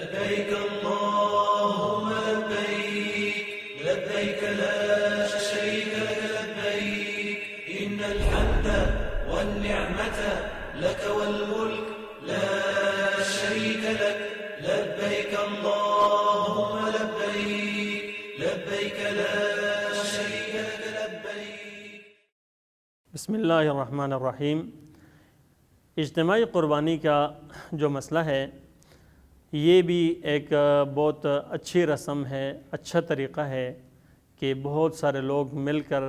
لبيك اللهم لبيك لبيك لا شريك لك لبيك إن الحمد والنعمة لك والملك لا شريك لك لبيك اللهم لبيك لبيك لا شريك لك لبيك. بسم اللہ الرحمن الرحیم. اجتماعی قربانی کا جو مسئلہ ہے یہ بھی ایک بہت اچھی رسم ہے، اچھا طریقہ ہے کہ بہت سارے لوگ مل کر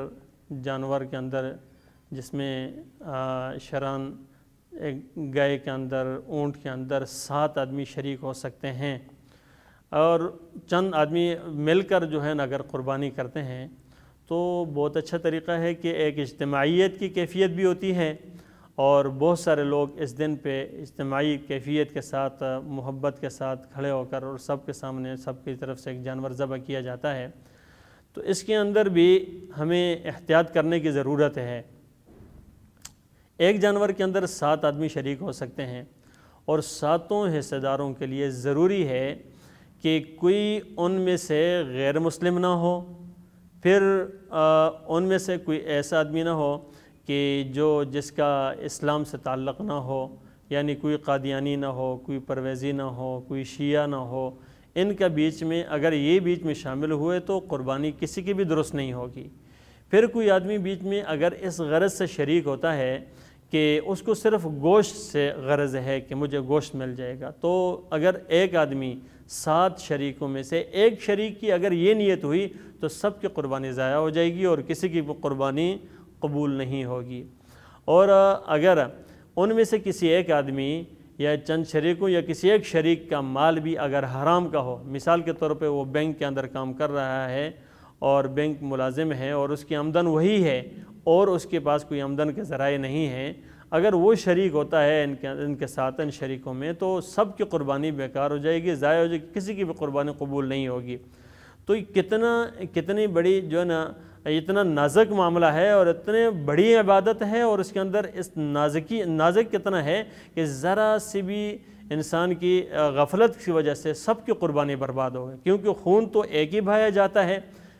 جانور کے اندر، جس میں شران ایک گائے کے اندر، اونٹ کے اندر 7 آدمی شریک ہو سکتے ہیں، اور چند آدمی مل کر جو ہے نا اگر قربانی کرتے ہیں تو بہت اچھا طریقہ ہے کہ ایک اجتماعیت کی کیفیت بھی ہوتی ہے، اور بہت سارے لوگ اس دن پہ اجتماعی کیفیت کے ساتھ، محبت کے ساتھ کھڑے ہو کر اور سب کے سامنے سب کی طرف سے ایک جانور ذبح کیا جاتا ہے. تو اس کے اندر بھی ہمیں احتیاط کرنے کی ضرورت ہے. ایک جانور کے اندر 7 آدمی شریک ہو سکتے ہیں، اور 7 حصہ داروں کے لیے ضروری ہے کہ کوئی ان میں سے غیر مسلم نہ ہو، پھر ان میں سے کوئی ایسا آدمی نہ ہو کہ جس کا اسلام سے تعلق نہ ہو، یعنی کوئی قادیانی نہ ہو، کوئی پرویزی نہ ہو، کوئی شیعہ نہ ہو. ان کا بیچ میں اگر یہ بیچ میں شامل ہوئے تو قربانی کسی کی بھی درست نہیں ہوگی. پھر کوئی آدمی بیچ میں اگر اس غرض سے شریک ہوتا ہے کہ اس کو صرف گوشت سے غرض ہے کہ مجھے گوشت مل جائے گا، تو اگر ایک آدمی 7 شریکوں میں سے ایک شریک کی اگر یہ نیت ہوئی تو سب کی قربانی ضائع ہو جائے گی اور کسی کی قربانی قبول نہیں ہوگی. اور اگر ان میں سے کسی ایک آدمی یا چند شریکوں یا کسی ایک شریک کا مال بھی اگر حرام کا ہو، مثال کے طور پہ وہ بینک کے اندر کام کر رہا ہے اور بینک ملازم ہے اور اس کی آمدن وہی ہے اور اس کے پاس کوئی آمدن کے ذرائع نہیں ہیں، اگر وہ شریک ہوتا ہے ان کے ساتھ ان شریکوں میں، تو سب کی قربانی بیکار ہو جائے گی، ضائع ہو جائے گی، کسی کی بھی قربانی قبول نہیں ہوگی. تو کتنی بڑی جو ہے نا اتنا نازک معاملہ ہے اور اتنی بڑی عبادت ہے، اور اس کے اندر اس نازک کتنا ہے کہ ذرا سی بھی انسان کی غفلت کی وجہ سے سب کی قربانی برباد ہو گئی. کیونکہ خون تو ایک ہی بہایا جاتا ہے،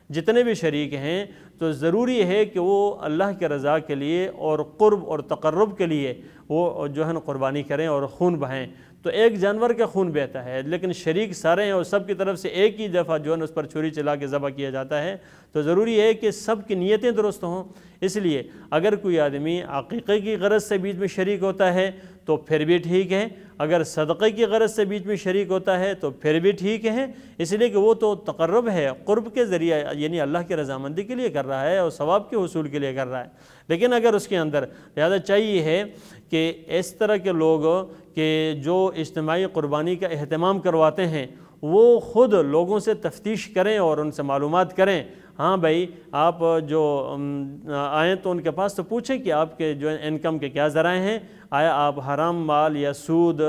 جتنے بھی شریک ہیں تو ضروری ہے کہ وہ اللہ کے رضا کے لیے اور قرب اور تقرب کے لیے وہ جو ہے نا قربانی کریں اور خون بہائیں. تو ایک جانور کا خون بہتا ہے، لیکن شریک سارے ہیں اور سب کی طرف سے ایک ہی دفعہ جو ہے نا اس پر چھری چلا کے ذبح کیا جاتا ہے. تو ضروری ہے کہ سب کی نیتیں درست ہوں. اس لیے اگر کوئی آدمی عقیقے کی غرض سے بیچ میں شریک ہوتا ہے تو پھر بھی ٹھیک ہے، اگر صدقے کی غرض سے بیچ میں شریک ہوتا ہے تو پھر بھی ٹھیک ہے، اس لیے کہ وہ تو تقرب ہے، قرب کے ذریعے، یعنی اللہ کی رضامندی کے لیے کر رہا ہے اور ثواب کے حصول کے لیے کر رہا ہے. لیکن اگر اس کے اندر لہذا چاہیے ہے کہ اس طرح کے لوگ کہ جو اجتماعی قربانی کا اہتمام کرواتے ہیں وہ خود لوگوں سے تفتیش کریں اور ان سے معلومات کریں. ہاں بھائی، آپ جو آئیں تو ان کے پاس تو پوچھیں کہ آپ کے جو انکم کے کیا ذرائع ہیں، آیا آپ حرام مال یا سود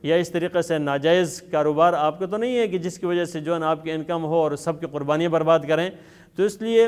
یا اس طریقے سے ناجائز کاروبار آپ کا تو نہیں ہے کہ جس کی وجہ سے جو ہے نا آپ کی انکم ہو اور سب کی قربانیاں برباد کریں. تو اس لیے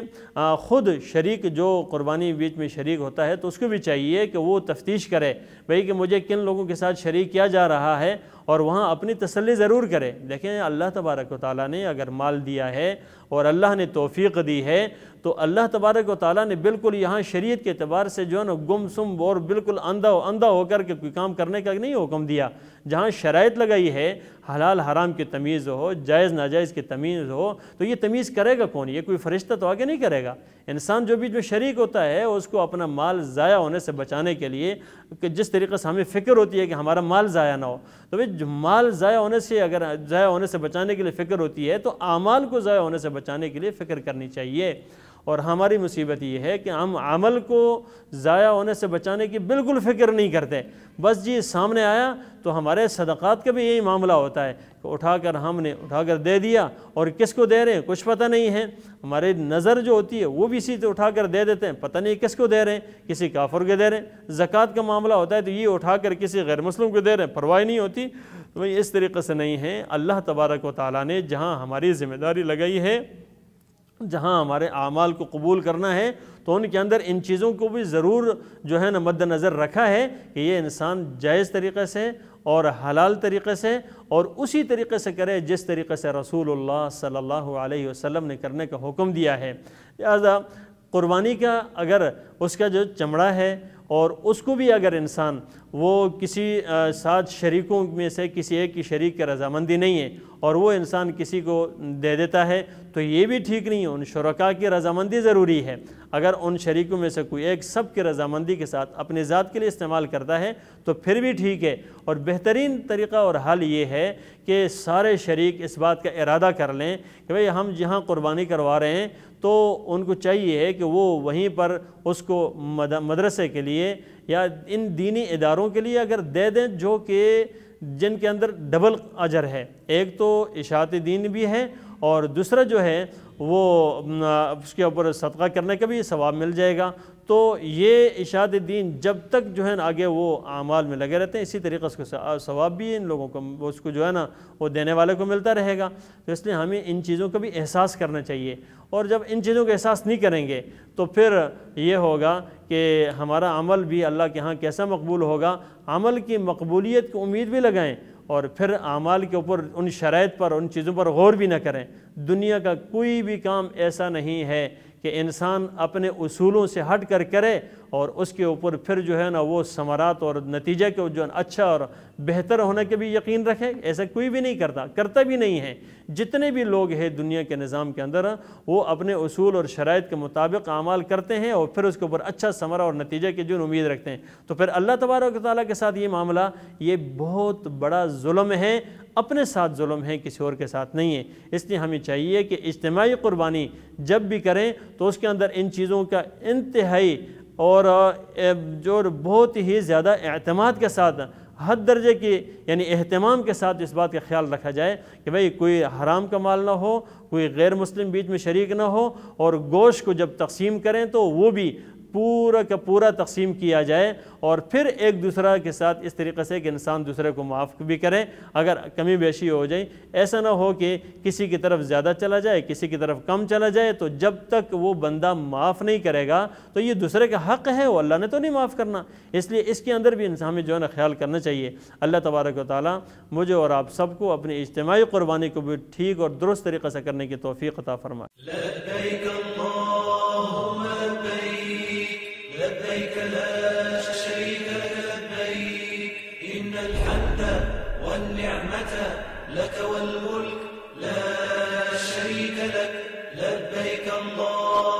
خود شریک جو قربانی بیچ میں شریک ہوتا ہے تو اس کو بھی چاہیے کہ وہ تفتیش کرے بھئی کہ مجھے کن لوگوں کے ساتھ شریک کیا جا رہا ہے، اور وہاں اپنی تسلی ضرور کرے. دیکھیں، اللہ تبارک و تعالیٰ نے اگر مال دیا ہے اور اللہ نے توفیق دی ہے تو اللہ تبارک و تعالیٰ نے بالکل یہاں شریعت کے اعتبار سے جو ہے نا گم سم اور بالکل اندھا ہو کر کے کوئی کام کرنے کا نہیں حکم دیا. جہاں شرائط لگائی ہے، حلال حرام کی تمیز ہو، جائز ناجائز کی تمیز ہو، تو یہ تمیز کرے گا کون؟ یہ کوئی فرشتہ تو آگے نہیں کرے گا. انسان جو بیچ میں شریک ہوتا ہے اس کو اپنا مال ضائع ہونے سے بچانے کے لیے، کہ جس طریقے سے ہمیں فکر ہوتی ہے کہ ہمارا مال ضائع نہ ہو، تو مال ضائع ہونے سے بچانے کے لیے فکر ہوتی ہے تو اعمال کو ضائع ہونے سے بچانے کے لیے فکر کرنی چاہیے. اور ہماری مصیبت یہ ہے کہ ہم عمل کو ضائع ہونے سے بچانے کی بالکل فکر نہیں کرتے. بس جی سامنے آیا تو ہمارے صدقات کا بھی یہی معاملہ ہوتا ہے کہ ہم نے اٹھا کر دے دیا، اور کس کو دے رہے ہیں کچھ پتہ نہیں ہے. ہماری نظر جو ہوتی ہے وہ بھی اسی سے اٹھا کر دے دیتے ہیں، پتہ نہیں کس کو دے رہے ہیں، کسی کافر کو دے رہے ہیں. زکوٰۃ کا معاملہ ہوتا ہے تو یہ اٹھا کر کسی غیر مسلم کو دے رہے ہیں، پرواہ نہیں ہوتی. تو اس طریقے سے نہیں ہے. اللہ تبارک و تعالیٰ نے جہاں ہماری ذمہ داری لگائی ہے جہاں ہمارے اعمال کو قبول کرنا ہے تو ان کے اندر ان چیزوں کو بھی ضرور جو ہے نا مد نظر رکھا ہے کہ یہ انسان جائز طریقے سے اور حلال طریقے سے اور اسی طریقے سے کرے جس طریقے سے رسول اللہ صلی اللہ علیہ وسلم نے کرنے کا حکم دیا ہے۔ لہذا قربانی کا اگر اس کا جو چمڑا ہے اور اس کو بھی اگر انسان وہ کسی 7 شریکوں میں سے کسی ایک کی شریک کی رضامندی نہیں ہے اور وہ انسان کسی کو دے دیتا ہے تو یہ بھی ٹھیک نہیں ہے، ان شرکاء کی رضامندی ضروری ہے۔ اگر ان شریکوں میں سے کوئی ایک سب کی رضامندی کے ساتھ اپنی ذات کے لیے استعمال کرتا ہے تو پھر بھی ٹھیک ہے، اور بہترین طریقہ اور حل یہ ہے کہ سارے شریک اس بات کا ارادہ کر لیں کہ بھئی ہم جہاں قربانی کروا رہے ہیں تو ان کو چاہیے ہے کہ وہ وہیں پر اس کو مدرسے کے لیے یا ان دینی اداروں کے لیے اگر دے دیں جو کہ جن کے اندر ڈبل اجر ہے، ایک تو اشاعت دین بھی ہے اور دوسرا جو ہے وہ اس کے اوپر صدقہ کرنے کا بھی ثواب مل جائے گا۔ تو یہ اشاعت دین جب تک جو ہے نا آگے وہ اعمال میں لگے رہتے ہیں اسی طریقے سے ثواب بھی ان لوگوں کو اس کو جو ہے نا وہ دینے والے کو ملتا رہے گا۔ تو اس لیے ہمیں ان چیزوں کا بھی احساس کرنا چاہیے، اور جب ان چیزوں کا احساس نہیں کریں گے تو پھر یہ ہوگا کہ ہمارا عمل بھی اللہ کے ہاں کیسا مقبول ہوگا۔ عمل کی مقبولیت کی امید بھی لگائیں اور پھر اعمال کے اوپر ان شرائط پر ان چیزوں پر غور بھی نہ کریں۔ دنیا کا کوئی بھی کام ایسا نہیں ہے کہ انسان اپنے اصولوں سے ہٹ کر کرے اور اس کے اوپر پھر جو ہے نا وہ ثمرات اور نتیجہ کے جو اچھا اور بہتر ہونے کے بھی یقین رکھے۔ ایسا کوئی بھی نہیں کرتا بھی نہیں ہے۔ جتنے بھی لوگ ہیں دنیا کے نظام کے اندر وہ اپنے اصول اور شرائط کے مطابق اعمال کرتے ہیں اور پھر اس کے اوپر اچھا ثمرہ اور نتیجہ کی جو امید رکھتے ہیں۔ تو پھر اللہ تبارک و تعالیٰ کے ساتھ یہ معاملہ یہ بہت بڑا ظلم ہے، اپنے ساتھ ظلم ہے، کسی اور کے ساتھ نہیں ہے۔ اس لیے ہمیں چاہیے کہ اجتماعی قربانی جب بھی کریں تو اس کے اندر ان چیزوں کا انتہائی اور جو بہت ہی زیادہ اعتماد کے ساتھ حد درجے کی یعنی اہتمام کے ساتھ اس بات کا خیال رکھا جائے کہ بھئی کوئی حرام کا مال نہ ہو، کوئی غیر مسلم بیچ میں شریک نہ ہو، اور گوشت کو جب تقسیم کریں تو وہ بھی پورا کا پورا تقسیم کیا جائے، اور پھر ایک دوسرے کے ساتھ اس طریقے سے کہ انسان دوسرے کو معاف بھی کرے اگر کمی بیشی ہو جائے۔ ایسا نہ ہو کہ کسی کی طرف زیادہ چلا جائے کسی کی طرف کم چلا جائے، تو جب تک وہ بندہ معاف نہیں کرے گا تو یہ دوسرے کا حق ہے، وہ اللہ نے تو نہیں معاف کرنا۔ اس لیے اس کے اندر بھی انسان ہمیں جو ہے نا خیال کرنا چاہیے۔ اللہ تبارک و تعالیٰ مجھے اور آپ سب کو اپنی اجتماعی قربانی کو بھی ٹھیک اور درست طریقے سے کرنے کی توفیق عطا فرمائے۔ لبیک اللہم لبیک لبیک لا شریک لک لبیک ان الحمد والنعمت لک والملک لا شریک لک لبیک اللہ